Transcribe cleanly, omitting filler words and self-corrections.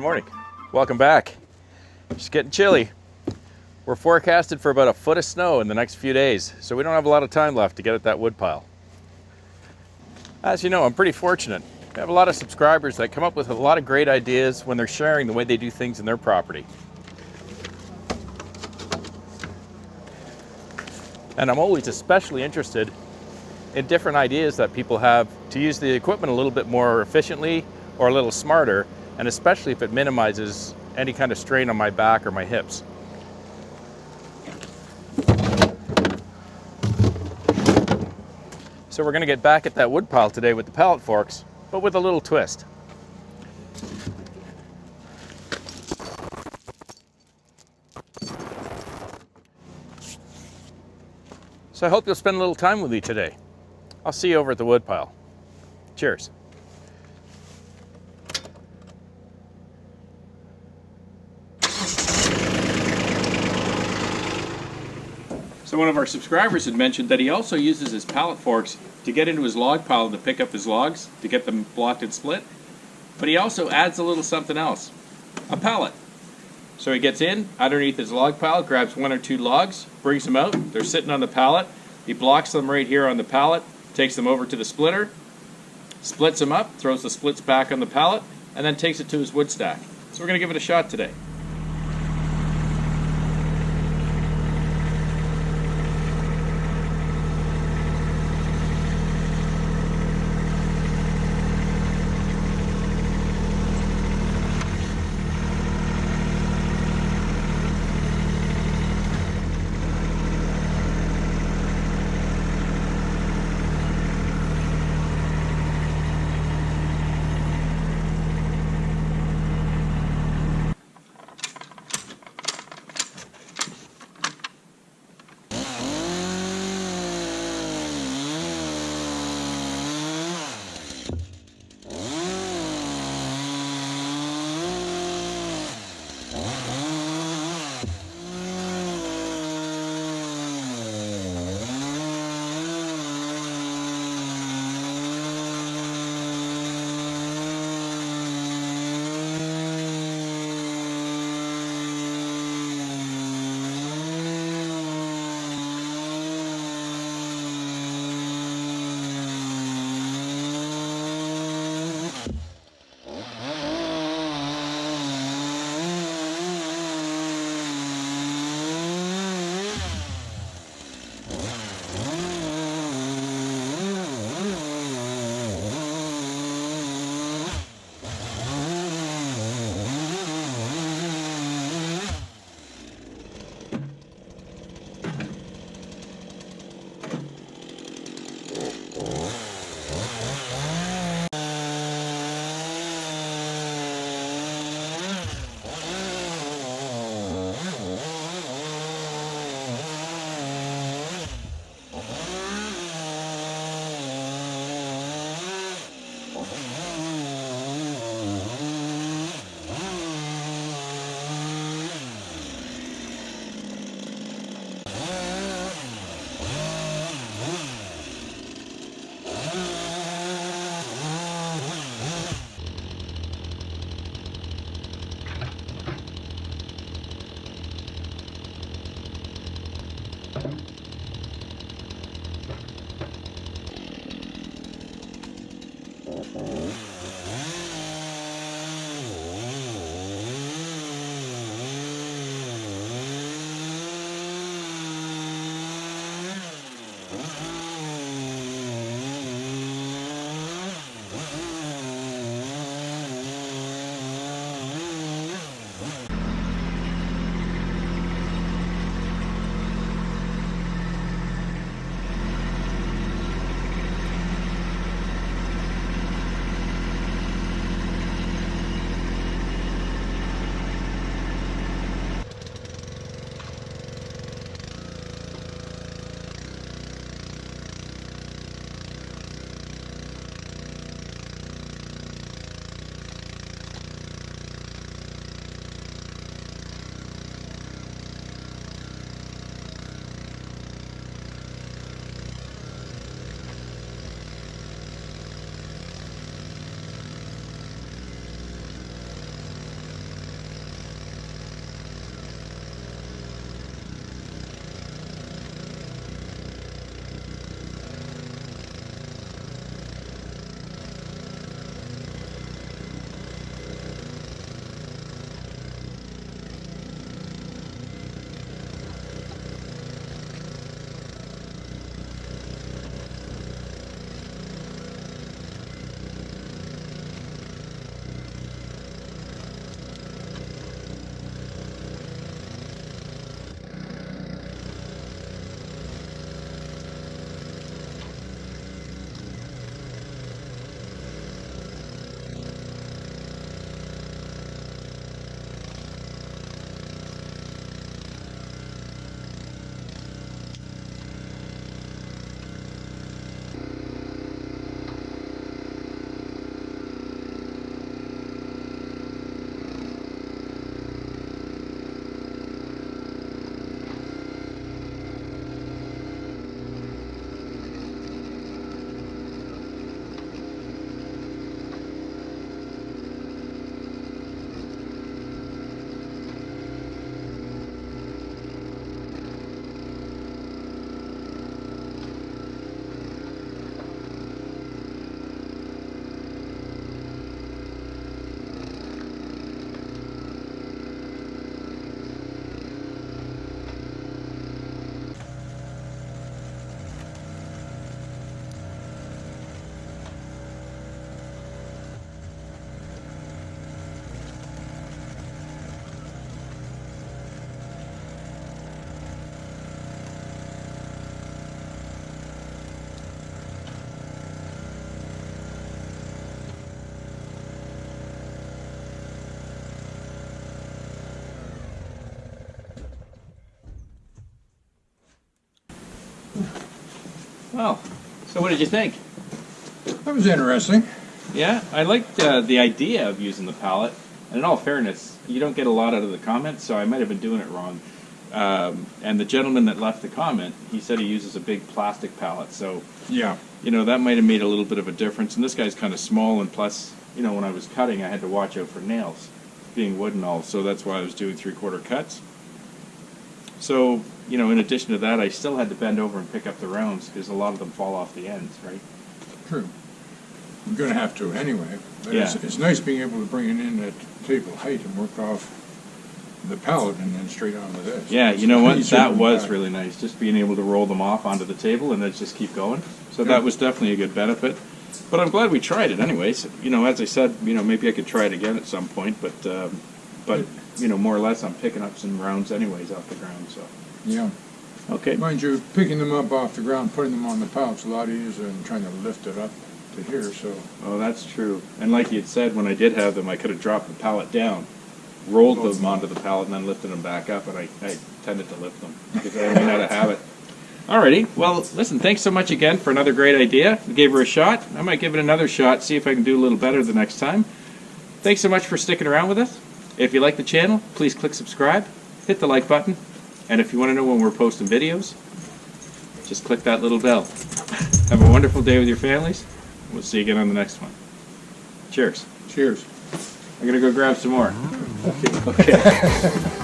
Good morning. Welcome back. It's getting chilly. We're forecasted for about a foot of snow in the next few days, so we don't have a lot of time left to get at that wood pile. As you know, I'm pretty fortunate. I have a lot of subscribers that come up with a lot of great ideas when they're sharing the way they do things in their property. And I'm always especially interested in different ideas that people have to use the equipment a little bit more efficiently or a little smarter, and especially if it minimizes any kind of strain on my back or my hips. So we're going to get back at that wood pile today with the pallet forks, but with a little twist. So I hope you'll spend a little time with me today. I'll see you over at the wood pile. Cheers. So one of our subscribers had mentioned that he also uses his pallet forks to get into his log pile to pick up his logs, to get them blocked and split. But he also adds a little something else, a pallet. So he gets in underneath his log pile, grabs one or two logs, brings them out, they're sitting on the pallet. He blocks them right here on the pallet, takes them over to the splitter, splits them up, throws the splits back on the pallet, and then takes it to his wood stack. So we're going to give it a shot today. Well, so what did you think? That was interesting. Yeah, I liked the idea of using the pallet. And in all fairness, you don't get a lot out of the comments, so I might have been doing it wrong. And the gentleman that left the comment, he said he uses a big plastic pallet. So, Yeah. you know, that might have made a little bit of a difference. And this guy's kind of small, and plus, you know, when I was cutting, I had to watch out for nails, being wood and all. So that's why I was doing 3/4 cuts. So, you know, in addition to that, I still had to bend over and pick up the rounds because a lot of them fall off the ends, right? True. I'm going to have to anyway. But Yeah. it's nice being able to bring it in at table height and work off the pallet and then straight onto this. Yeah, It's you know what? easier That than was that. really nice, just being able to roll them off onto the table and then just keep going. So that was definitely a good benefit. But I'm glad we tried it anyways. You know, as I said, you know, maybe I could try it again at some point, but you know, more or less I'm picking up some rounds anyways off the ground, so. Yeah. Okay. Mind you, picking them up off the ground, putting them on the pallet's a lot easier than trying to lift it up to here, so. Oh, that's true. And like you had said, when I did have them, I could have dropped the pallet down, rolled them onto the pallet, and then lifted them back up, and I tended to lift them because I don't know how to have it. Alrighty, well, listen, thanks so much again for another great idea. We gave her a shot. I might give it another shot, see if I can do a little better the next time. Thanks so much for sticking around with us. If you like the channel, please click subscribe, hit the like button, and if you want to know when we're posting videos, just click that little bell. Have a wonderful day with your families. We'll see you again on the next one. Cheers. Cheers. I'm going to go grab some more. Okay.